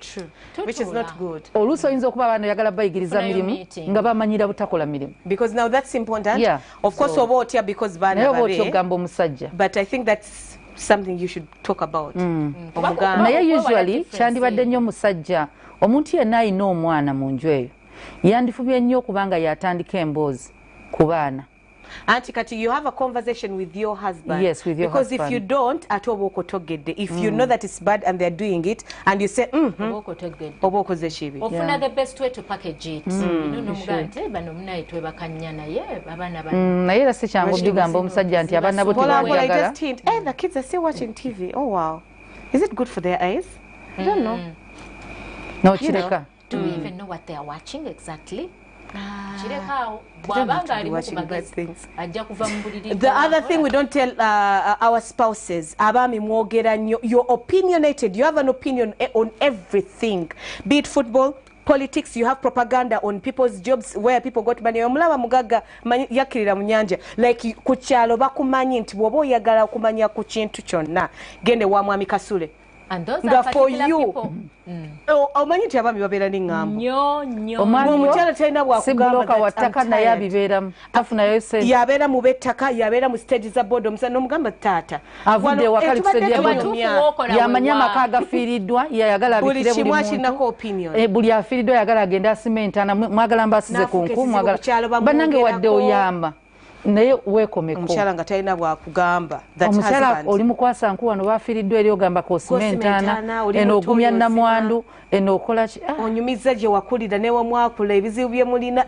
which is not good. Oluusi oyinza okuba abaana oyagala bayigiriza mirimu nga bamanyira butakola mirimu because now that's important. Of course oba otya because baana naye oba otya ogamba omusajja but I think that's something you should talk about. Naye usually kyandibadde nnyo omusajja omuntu yenna ayina omwana mu nju eyo yandifubye nnyo okubanga yatandika emboozi ku baana. Auntie Kati, you have a conversation with your husband. Yes, with your because husband. Because if you don't, if you know that it's bad and they're doing it, and you say, often the best way to package it. The kids are still watching TV. Oh wow. Is it good for their eyes? I don't know. No, Chireka. Do we even know what they are watching exactly? The other thing we don't tell our spouses, you're opinionated, you have an opinion on everything, be it football, politics, you have propaganda on people's jobs where people got money. Omulaba mugaga yakirira mu nyanja like ku kyalo bakumanyi nti bwoba oyagala okumanya ku kintu kyonna gende wa mwami Kasule. And those are for you. People. Omanyi nti abaami babeera n'engambo. Omukyala talina bwakugamba wataka naye abibeeramu tafunayo sente. Yabeera mu bettaka, yabeera mu stage za board omusana n'omugamba taata. Avudde wakali ku stage ya board. Yamanya amaka agafiiriddwa yayagala abikire buli muntu. Buli afiiriddwa yagala agende asimentana mwagala mbasize ku nku mwagala. Bannange wadde oyamba. Naye weekomeko omukyala nga talina bwakugamba omukyala oli mukwasa nku wano bafiiriddwa eri ogamba kosimentana eno ogumya namwandu eno okola ki onyumiza gye wakulira newamwakula ebizibu bye mulina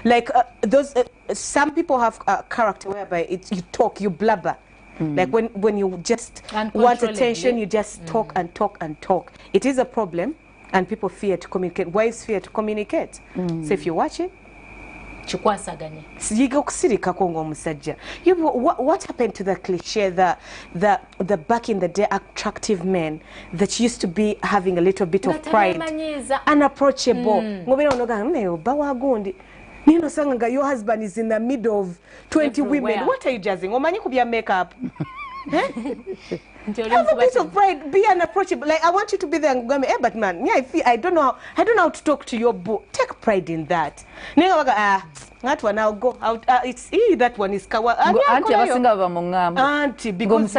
like those some people have a character whereby you talk, you blabber. Like when you just want attention, you just talk and talk and talk. It is a problem and people fear to communicate. Wives fear to communicate. So if you watch it, what happened to the cliche, the back in the day attractive men that used to be having a little bit of pride, unapproachable. Your husband is in the middle of 20 women. What are you judging? Omanyi kubya makeup. Have a bit of pride, be unapproachable. Like, I want you to be there and go, hey, but man, me, I don't know how to talk to your boy. Take pride in that. That one I'll go out. It's that one is kawa. Auntie, because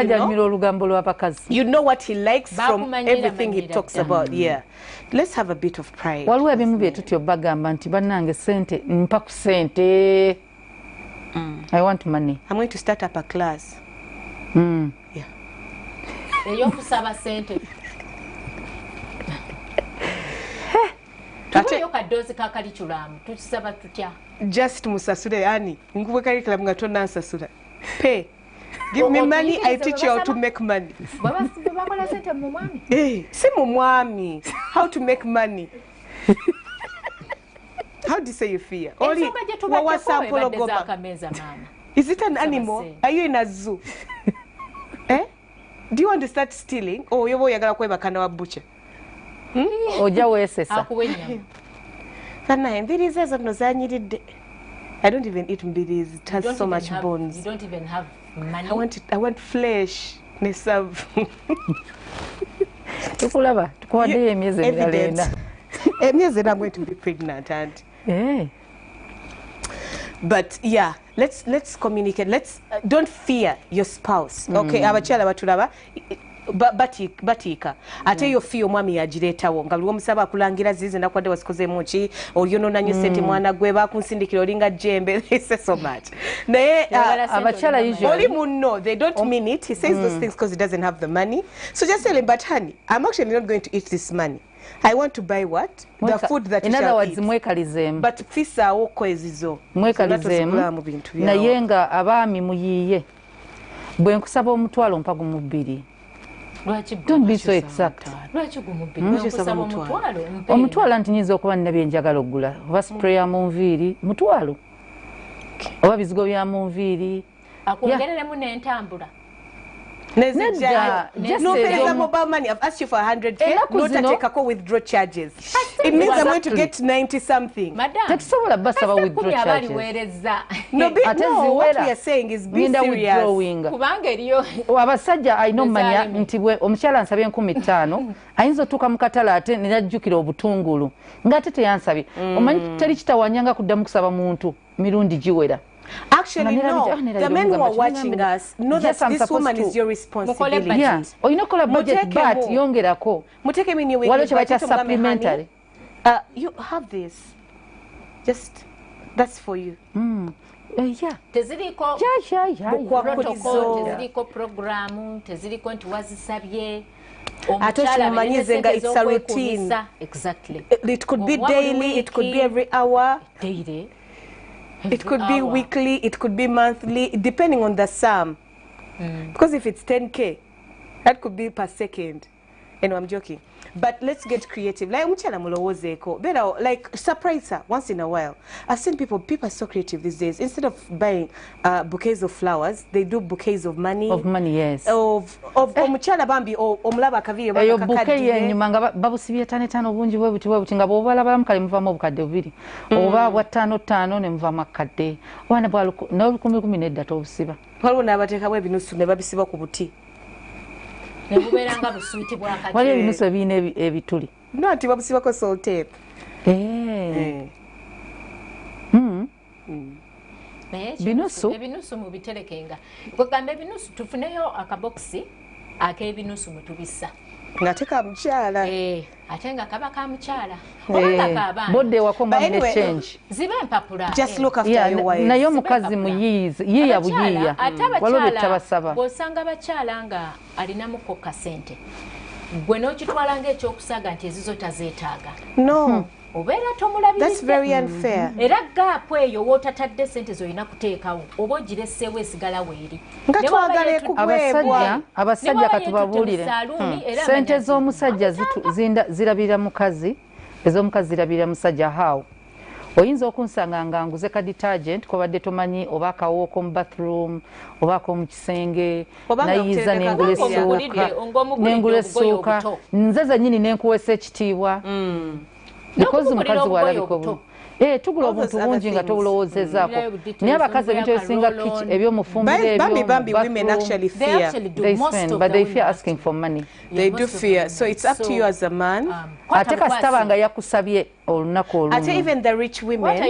you know what he likes from everything he talks about. Yeah, let's have a bit of pride. I want money. I'm going to start up a class. Yeah. Just musasure ani ngubwe curriculum nga tonna nsasura pay give me money, I teach you how to make money. Si mu mwami how to make money. How do you say you feel? Only what sample is it an animal? Are you in a zoo? Eh? Do you want to start stealing? Oh, you want to go to a butcher? I don't even eat mbirizi. It has so much bones. You don't even have money. I want flesh. Evidence. I'm going to be pregnant and but yeah, let's communicate. Let's don't fear your spouse. Okay, abachala batulaba batika ate yo fiyo mwami yagiretawo nga luwo musaba kulangira zize nakwadde wasikoze muchi olyono nanyo sente mwana gwe bakunsindikira olinga jembe. They say so much. Naye abachala usually no, they don't mean it. He says those things because he doesn't have the money. So just tell him, but honey, I'm actually not going to eat this money. I want to buy what? The food that you shall eat. But fisa woko ezizo. Mwekalizemu. Na yenga abami muyiye. Bwe nkusaba omutwalo mpago mubiri. Don't be so exact. Omutwalo anti nyinza okuba nabye njagala okugula. Oba spray ya munviiri mutwalo. Oba bizigo bya munviiri. Akwongereremu n'entambula. No, pay the mobile money. I've asked you for 100K. Not to take a call withdraw charges. It means I'm going to get 90 something. Madam, that's so about withdraw charges. No, what we are saying is be serious. Abasajja alina omanya nti bwe omukyala ansabye 15 ayinza otuuka mu katale ate nejjukira obutungulu ng'ate teyansabye. Omanyi teri kitawanyanga kuddamu kusaba muntu mirundi giwera. Actually, no. The men who are watching us know that this woman is your responsibility. Yeah. Or you know, call a budget, but yongerako. Muteke mini we. Supplementary. You have this. Just that's for you. Yeah. Teziriko. Yeah. Protocol. Teziriko program. Teziriko ntiwazisabye. It's a routine. Exactly. It could be daily. It could be every hour. Daily. It could be weekly, it could be monthly, depending on the sum. Because if it's 10K, that could be per second. And I'm joking. But let's get creative. Like surprise her once in a while. I've seen people are so creative these days. Instead of buying bouquets of flowers, they do bouquets of money. Of money, yes. Of omuchala bambi omulaba kaviri baka bouquet yenyuma nga babusibye tano bungi webuti nga bobala bamukale muvamo obukadde bubiri. Oba bwa 5 ne muvamo akadde. Wana bwa no 10 tobusiba. Waliwo n'abateekawo ebinusu ne babisiba ku buti. Nebuberanga busuiti bwa kati. Wali ebinusu ebine ebituli. No, ati babusibako salt tape. Ebinusu mu bitelekenga. Kugamba ebinusu tufuneyo akaboksi ak'ebinusu mwe tubissa. Ngateka mchala. Ate nga kaba ka mchala. Bodde wakoma mne change. Zibe mpapula. Just look after your wife. Nayo mukazi muyize. Yiya buyiya. Walobe tabasaba. Bosanga bachala nga alinamuko kasente. Gwe n'okitwala ng'ekyokusaga nti ezizo tazeetaaga. No. Obeera tomulabiriza. That's very unfair. Era gaapu eyo wootatadde sente z'olina kuteekawo oba ogireseewo esigala weeri. Nga twagala ekuweebwa. Abasajja katubabuulire. Sente z'omusajja zirabira mukazi, ez'omukazi zirabira musajja haawo. Oyinza okunsanga nga nguze ka detergent kobadde tomanyi oba akawo k'omu bathroom oba ak'omu kisenge nayiza n'engula essuuka nze zennyini n'enkuweesa ekitiibwa. Because mukazi walabika obu tugula obuntu bungi nga tobulowoozezaako naye abakazi ebintu ebisinga ebyomufumbire bambi women actually fear but they fear asking for money. They do fear. So it's up to you as a man. Ate kasitaba nga yakusabye olunaku olumu. Ate even the rich women,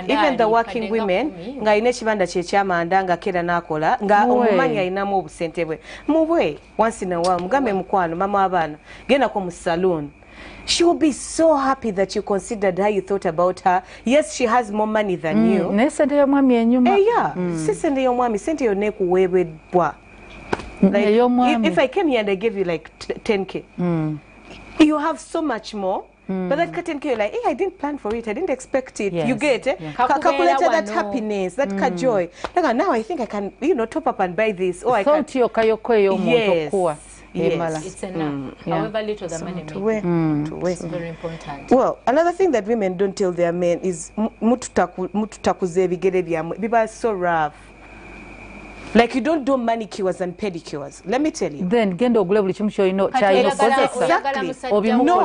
even the working women, nga alina ekibanda kye kyamanda nga kera n'akola nga omumanyi alinamu obusente bwe mubwe once in a while mugambe mukwano mama w'abaana gendako mu saloon. She will be so happy that you considered her, you thought about her. Yes, she has more money than you. Nesente y'omwami enyuma. Yeah, si sente y'omwami, sente yonna ekuweebwa. Like, if I came here and I gave you like 10K, you have so much more. But that 10K, you're like, hey, I didn't plan for it. I didn't expect it. Yes. You get it? Calculate that happiness, that joy. Like, now I think I can, top up and buy this. Or I can. Yes. Yes. It's enough. However little the money it's very important. Well, another thing that women don't tell their men is mututakuze ebigere byamwe. People are so rough. Like you don't do manicures and pedicures. Let me tell you. Then gendo ogule buli kimu kyoyino kyayino exactly. No,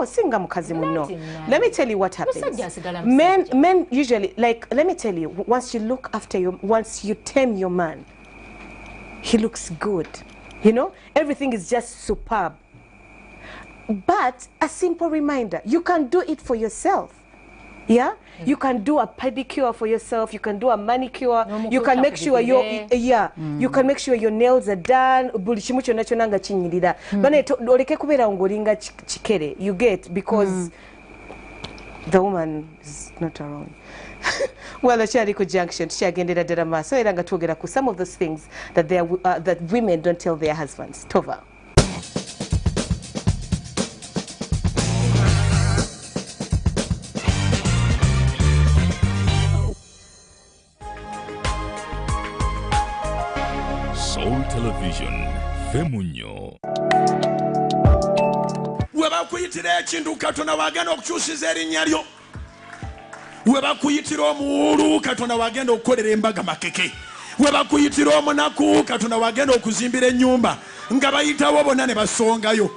singa mukazi muno. Let me tell you what happens. Men usually, like, let me tell you, once you look after once you tame your man, he looks good. Everything is just superb. But a simple reminder, you can do it for yourself. Yeah? You can do a pedicure for yourself, you can do a manicure, you can make sure you can make sure your nails are done, buli kimu kyonna kyonna nga kinyirira. Bane oleke kubeera ngolinga chikere, you get, because the woman is not around. Well, akyali ku Junction tukyagendera ddala maaso era nga twogera ku some of those things that that women don't tell their husbands. Tova. Soul Television, Femunyo. Weba kuyitira ekintu Katonda wagenda okukyusiza erinnya lyo. Weba kuyitira omuwulu Katonda wagenda okukolera embaga makeke. Weba kuyitira omunaku Katonda wagenda okuzimbira ennyumba nga bayitawo bonna ne basongayo.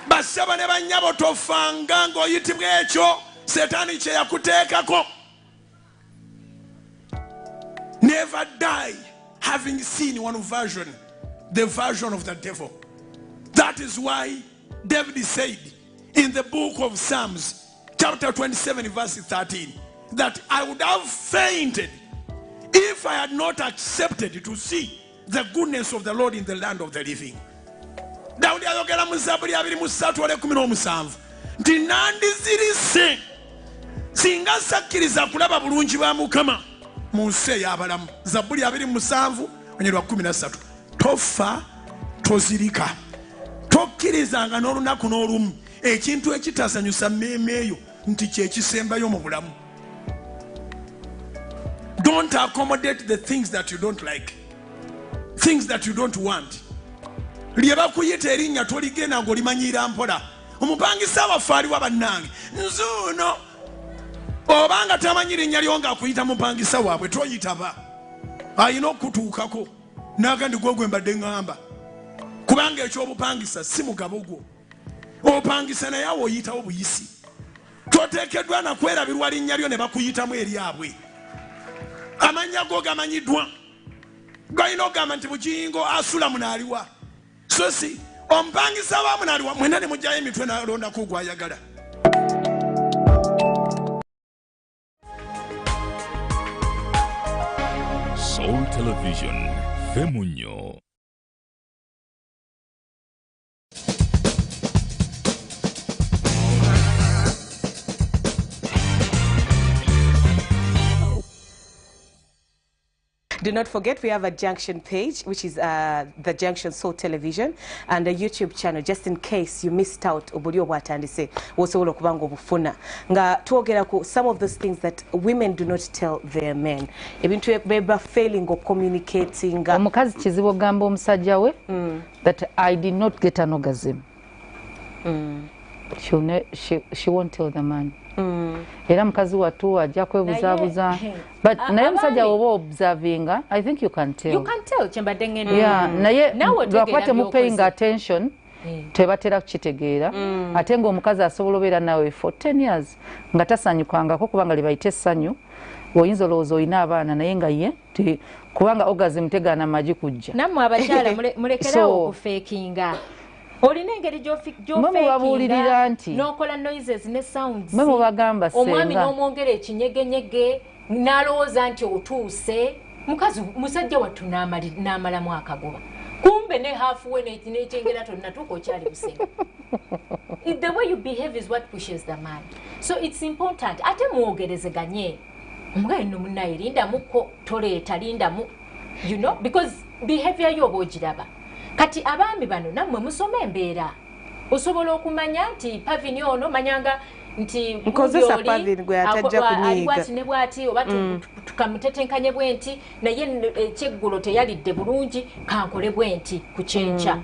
Basaba ne bannyabo tofanga ng'oyitibwa ekyo Setaani kye yakuteekako. Never die having seen one version, the version of the devil. That is why David said in the book of Psalms, chapter 27, verse 13, that I would have fainted if I had not accepted to see the goodness of the Lord in the land of the living. Daudi ayogera mu Zaburi 23:17 nti nandizirise singa sakkiriza kulaba bulungi bwa Mukama mu nsi ey'abalamu. Zaburi 27:13. Tofa tozirika, tokkirizanga n'olunaku n'olumu ekintu ekitasanyusa mmeeme eyo nti kyekisembayo mu bulamu. Don't accommodate the things that you don't like, things that you don't want. Lye bakuyita erinnya toligenda ng'olimanyira mpola. Omupangisa waffe aliwa bannange nzuuno. Obanga tamanyi linnya lyo ng'akuyita mupangisa waabwe toyitaba. Ayina okutuukako n'agandi gwe mbadde ŋŋamba. Kubanga eky'obupangisa si mugabo gwo. Opangisa naye awo oyitawo buyisi. Toteekeddwa na kwerabirwa linnya lyo ne bakuyitamu eryabwe. Amannya go gamanyiddwa. Galina ogamba nti Bukiyingo asula munaaliwa. So si omupangisa wa munaaliwa mwena ne mujjayo emitwe n'alondako gw'ayagala. Soul Television, Femunyo. Do not forget we have a Junction page, which is the Junction Soul Television, and a YouTube channel, just in case you missed out obulio bwatandise wosobola okubanga obufuna nga twogera ku some of those things that women do not tell their men. Ebintu beba failing of communicating. Omukazi kizibu gamba omusajja we that I did not get an orgasm. She won't tell the man. Era mukazi watu ajja kwebuzaabuza, but naye musajja woba observinga, I think you can tell. You can tell chembadde ngendo. Yeah, naye lwakuba temupaying attention tebatera kukitegeera ate ng'omukazi asobola obeera nawe for 10 years nga tasanyukangako kubanga libayite essanyu oyinza olowooza olina abaana naye nga ye kubanga orgasm tegaana magi kujja nammwe abakyala mulekerawo okufeekinga olina engeri gy'ofeekinga nti n'okola noises ne sounds mwe mubagamba omwami n'omwongera ekinyegenyege n'alowooza nti otuuse musajja wattu n'amalamu akagoba kumbe ne halfway n'ekyengera tonnatuuka okyali busenga. The way you behave is what pushes the man. So it's important ate mwogerezeganye omugaye nno munnaye lindamuko toleeta lindamu you know because behavior yo boogiraba kati abaami bano nammwe musoma embeera osobola okumanya nti pavini ono manyanga nti nkozesa pavini gwe atajja kunyiiga bwati ne bwati oba tukamutetenkanye bwenti naye ekyeggulo teyalidde bulungi kankole bwenti ku kyenkya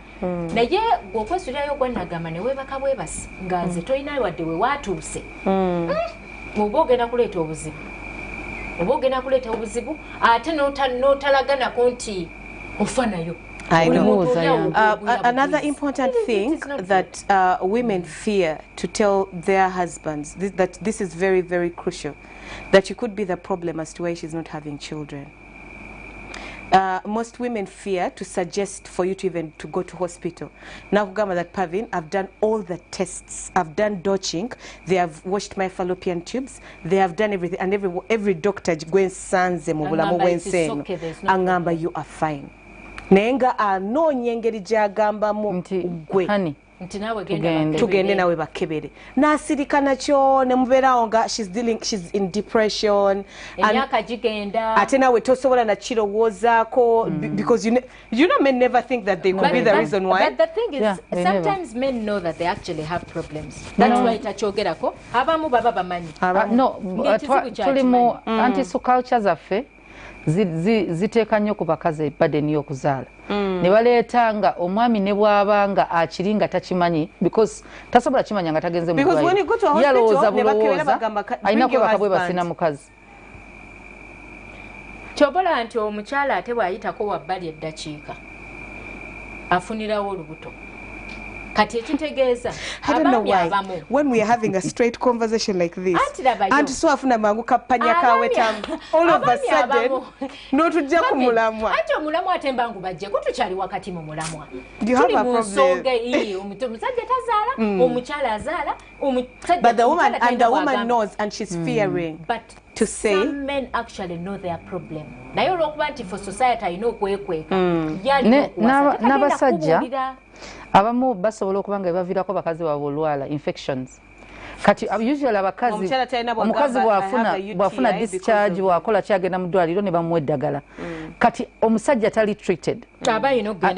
naye gweokwesulirayo gwanagamba ne weebaka bwebasi nga nze tolina wadde we waatuuse oba ogenda kuleeta obuzibu ate n'otalaganako nti ofa nayo. I know. Another important thing that women fear to tell their husbands, that this is very, very crucial, that you could be the problem as to why she's not having children. Most women fear to suggest for you to even to go to hospital. Now, that Pavin, I've done all the tests. I've done dodging. They have washed my fallopian tubes. They have done everything. And every doctor, Angamba, you are fine. Nenga anonye engeri gyagambamu gwe tugende nawe bakebere nasirika nakyo ne mubeerawo nga she's in depression emyaka gigenda ate nawe tosobola nakirowoozaako because you know men never think that they could be the reason why. But the thing is sometimes men know that they actually have problems. That's why takyogerako abamu baba bamanyi tuli mu anti-so culture zaffe ziteeka nnyo ku bakazi burden y'okuzaala ne baleetanga omwami ne bw'abanga akiri nga takimanyi because tasobola kimanya nga tagenze mu ddwaliro yalowooza bulowooza alina kwebaka bwebasi na mukazi kyobola nti omukyala ate bw'ayitako wabbali eddakiika afunirawo olubuto kati ekitegeeza abaami abamu when we are having a straight conversation like this anti so afuna mangu kapanya kawetamu all of a sudden n'otujja ku mulamwa anti omulamwa ate mbangu bajje kutukyali wakati mu mulamwa tuli mu nsonga iyi omusajja tazaala omukyala azaala omusajja but the woman knows and she's fearing but to say some men actually know their problem naye olw'okuba nti for society alina okwekweka n'abasajja abamu basobola okuba nga baviirako bakazi baabwe olwala infections kati usually abakazi omukazi bw'afuna discharge bw'akola kyagenda mu ddwaliro ne bamuwa eddagala kati omusajja tali treated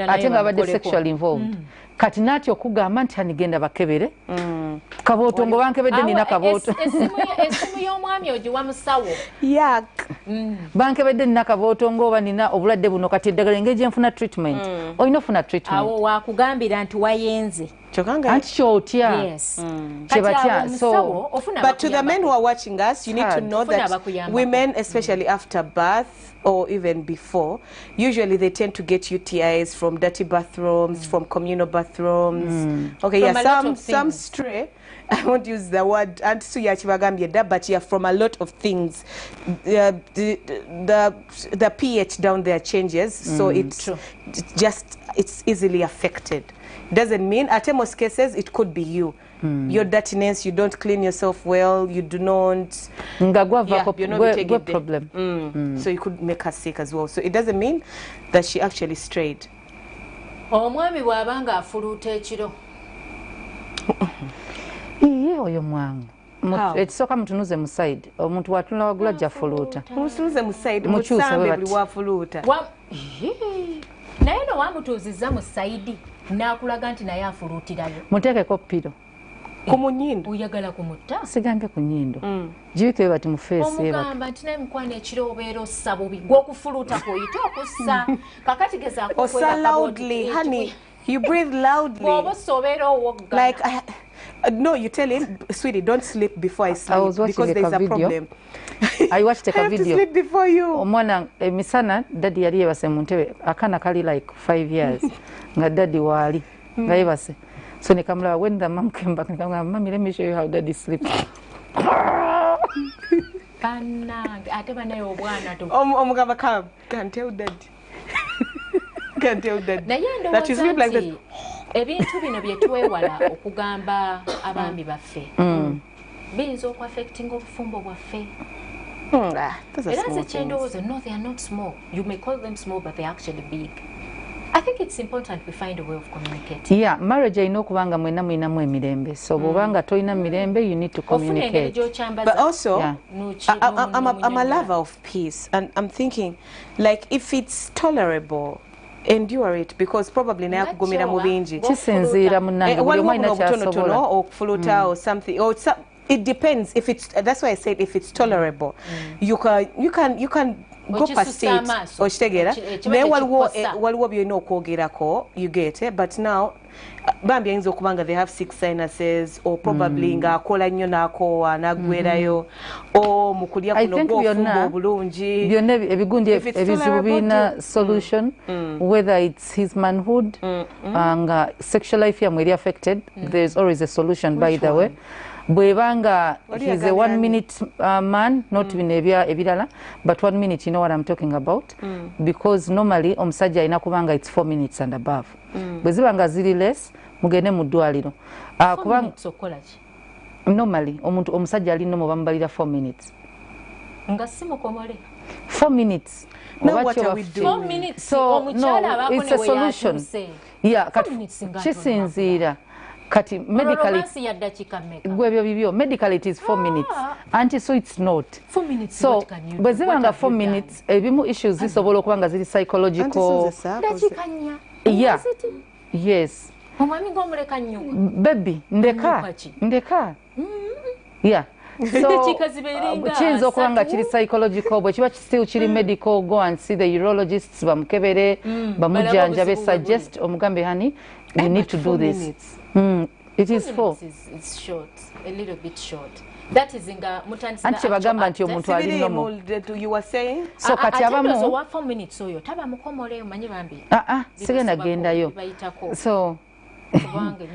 ate nga abadde sexually involved kati naatya okugamba nti anigenda bakebere kabooto ngo bankebedde nina kabooto esimu y'omwami ogiwa musawo bankebedde nina kabooto ng'oba nina obulwadde buno kati eddagala engeri gye nfuna treatment olina ofuna treatment awo wakugambira nti wayenze anti kyotya kyebatya so but to the men who are watching us you need to know that women especially after birth or even before usually they tend to get UTIs from dirty bathrooms from communal bathrooms okay yeah some stray I won't use the word but yeah from a lot of things the pH down there changes so it's easily affected. Doesn't mean at most cases it could be you. Your dirtiness, you don't clean yourself well, you do not you're not taking the problem. So you could make her sick as well. So it doesn't mean that she actually strayed. Omwami bw'abanga afuluuta ekiro iye oyo mwangu ekisooka mutunuze mu side omuntu watunula wagula ajja fuluuta mutunuze mu side musambe buli wafuluuta naye no wamutuuzizza mu sayidi n'akulaga nti naye afuluutirayo muteekeko piro ku munyindo oyagala kumutta sigambye ku nnyindo gibike bati mu feesi omugamba nti naye mukwano ekiro obeera ossa bubi gw'okufuluuta kwoyita okussa kakati gezaako ossa loudly honey you breathe loudly bw'oba ossa obeera owogga like no you tell him sweetie don't sleep before I sleep because there's a problem I watched a video. I have to sleep before you. Omwana emisana daddy yali yebase mu ntebe akana kali like 5 years nga daddy waali nga yebase So Nikamla, when the mom came back, Nikamla, Mommy, let me show you how daddy sleeps. Can't tell daddy. Can't tell daddy. That is like that. Ebintu bino bye twewala okugamba abaami baffe. Binzo ku affecting obufumbo bwaffe. That's a small thing. No, they are not small. You may call them small, but they're actually big. I think it's important we find a way of communicating. Yeah, marriage I know kubanga mwena mwinamu emirembe. So bubanga toina mirembe, you need to communicate. But also, yeah. I'm a lover of peace, and I'm thinking, like, if it's tolerable, endure it, because probably na kugumira mu bingi. Chisinzira munange buli omwana kyasobola okufuluta or something, or it depends if it's. That's why I said if it's tolerable, you can go past it. Ochitegera. Naye waliwo byonna okwogerako, you get it. But now, bambi ayinza okubanga they have 6 sinuses, or probably ng'akola nnyo n'akoowa n'aggwerayo, or mu kulya kuno gw'ofumba obulungi. Byonna ebigundi ebizibu birina solution, whether it's his manhood, nga sexual life yamwe eri affected, there's always a solution by the way. Bwebanga he's a 1 minute man, not bino ebirala, but 1 minute, you know what I'm talking about, because normally omusajja alina kubanga it's 4 minutes and above. Bwezibanga ziri less mugende mu ddwaliro. Normally omusajja alina bambalira 4 minutes. Nga simukomole 4 minutes. Now what are we doing? 4 minutes. So no, it's a solution. Yeah, kisinzira. Kati medically medically it is 4 minutes. Anti so it's not 4 minutes. So bwezibanga 4 minutes ebimu issues zisobola okubanga ziri psychological. Yeah. Yes. Baby ndeka. Yeah. So kiyinza okubanga kiri psychological, bwe kiba still kiri medical, go and see the urologists bamukebere bamujanjabe, suggest omugambe honey you need to do this. It is 4. It's short, a little bit short. That is inga mutandisa. Anti bagamba nti omuntu ali nomo. You were saying? So kati abamu 4 minutes oyo taba mukomole manyi bambi. Sigenda gendayo. So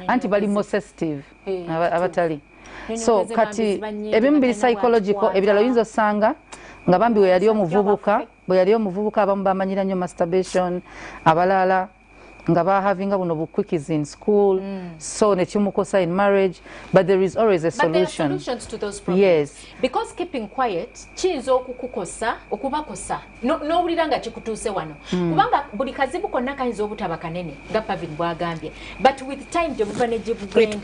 anti bali more sensitive abatali. So kati ebimu bili psychological, ebirala oyinza osanga nga bambi we yali omuvubuka abamu bamanyira nnyo masturbation, abalala nga bahavinga buno buquickies in school, so nekimukosa in marriage, but there is always a solution. But there are solutions to those problems. Yes. Because keeping quiet kiyinza okubakosa n'owulira nga kikutuuse wano, kubanga buli kazibu konna kayinza obutaba kanene nga Pavin bwagambye, but with time gye buva ne gye bugenda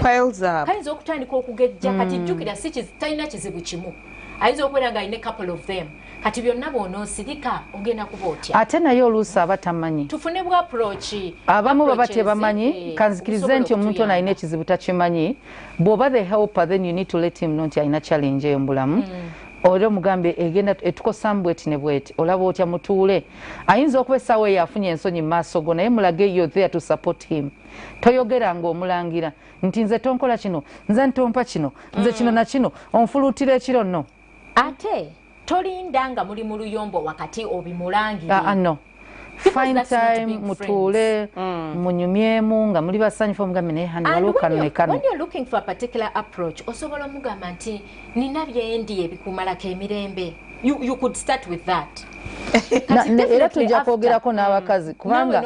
kayinza okutandika okugejja. Kati jjukira talina kizibu kimu, ayinza okubeera nga alina couple of them. Kati byonna bw'onoosirika ogenda kuba otya. Ate naye oluusi abatamanyi, tufune bwa approach. Abamu baba tebamanyi, kanzikirize nti omuntu ono alina ekizibu takimanyi. Bw'oba the helper, then you need to let him know nti alina challenge eyo mu bulamu. Oli omugambe egenda etukosamu bweti ne bweti, olaba otya mutuule. Ayinza okuba essaawa eyo afunye ensonyi mu maaso go, naye mulage you're there to support him. Toyogera ng'omulangira nti nze tonkola kino, nze ntompa kino, nze kino na kino, onfuluutira ekiro nno. Ate tolinda nga muli mu luyombo wakati obimulangire. No. Find time, mutuule, munyumyemu nga muli basanyufu omugambe naye hani waliwo kano ne kano. When you're looking for a particular approach, osobola omugamba nti nina byendi ebikumalako emirembe. You could start with that. Era tujja kwogerako n'abakazi kubanga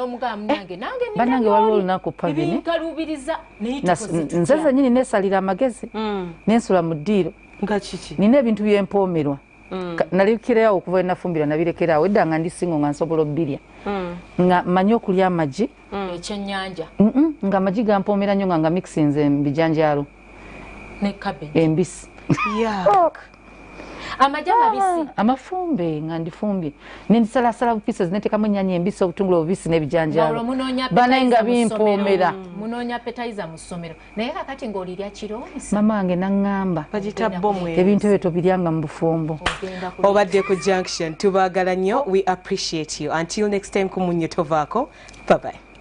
bannange waliwo olunaku Pavin nze zennyini neesalira amagezi nensula mu ddiiro nina ebintu byempoomerwa nalekerawo okuva enafumbira nabirekerawo edda nga ndi singo nga nsobola obbirya nga manyi okulya amagi ekyennyanja nga amagi gampoomera nnyo nga mixinze mbijanjaalo embisi Amaja mabisi. Amafumbe nga ndifumbye. Nendisalasala pieces netekamu ennyaanya embisi obutungulu obubisi n'ebijanjaalo. Bana nga bimpoomera. Munonya appetizer mu ssomero. Naye kakati ng'olirya kiro? Mama wange n'aŋŋamba. Bagita bomwe. Ebintu ebyo tobiryanga mu bufumbo. Obadde ku Junction. Tubaagala nnyo. We appreciate you. Until next time ku Munye Tovaako. Bye bye.